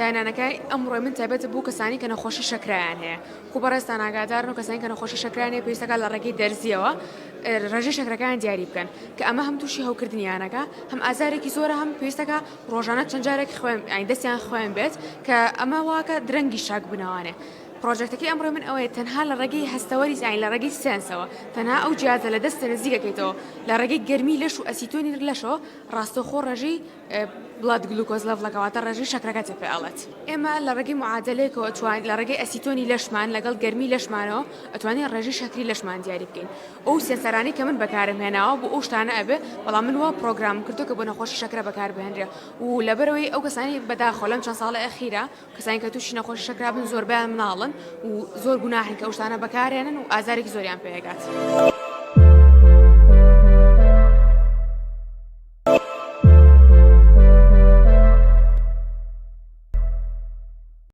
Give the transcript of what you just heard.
داهێنانەکەی ئەمڕۆ من تایبەت بوو کەسانی کە نەخۆشی شەکرایان هەیە خوبەڕێستان ئاگادارن و کەسانی کە نەخۆشی شەکرایان هەیە پێویستەکە لە ڕێگەی دەرزیەوە ڕێژەی شەکرەکان دیاری بکەن کە ئەمە هەم تووشی هەوکردنیانەکە هەم ئازارێکی زۆرە هەم پێویستەکە ڕۆژانە چەند جارێک دەستیان خوێن بێت کە ئەمە واکە درەنگی شاک بنەوانێ. پرۆژێکتەکەی ئەمڕۆ من ئەوەیە تەنها لە ڕێگەی هەستەوەری زین لە ڕێگەی سێنسەوە تەنها ئەو جیازە لە دەستە نزیکەکەیتەوە لە ڕێگەی گەرمی لەش و ئەسیتۆنی لەشەوە ڕاستەخۆ ڕێژەی بڵاد گلوکۆز لەڤڵەکەواتە ڕێژەی شەکرەکە پێ ئەڵێت. ئێمە لە ڕێگەی معادلەیەکەوە ئەتوانین لە ڕێگەی ئەسیتۆنی لەشمان لەگەڵ گەرمی لەشمانەوە ئەتوانین ڕێژەی شەکری لەشمان دیاری بکەین. ئەو سێنسەرانەی کە من بەکارم هێناوە بۆ ئەو شتانە ئەبێ بەڵام من وا پرۆگرام کردو کە بۆ نەخۆشی شەکرە بەکاربهێنرێ و لەبەرەوەی ئەو کەسانی بەداخۆ لەم چەند ساڵە ئەخیرە کەسانی کە تووشی نەخۆشی شەکرا بن زۆربیان مناڵن و زۆر گوناحن کە ئەو شتانە بەکارهێنن و ئازارێکی زۆریان پێهێگات.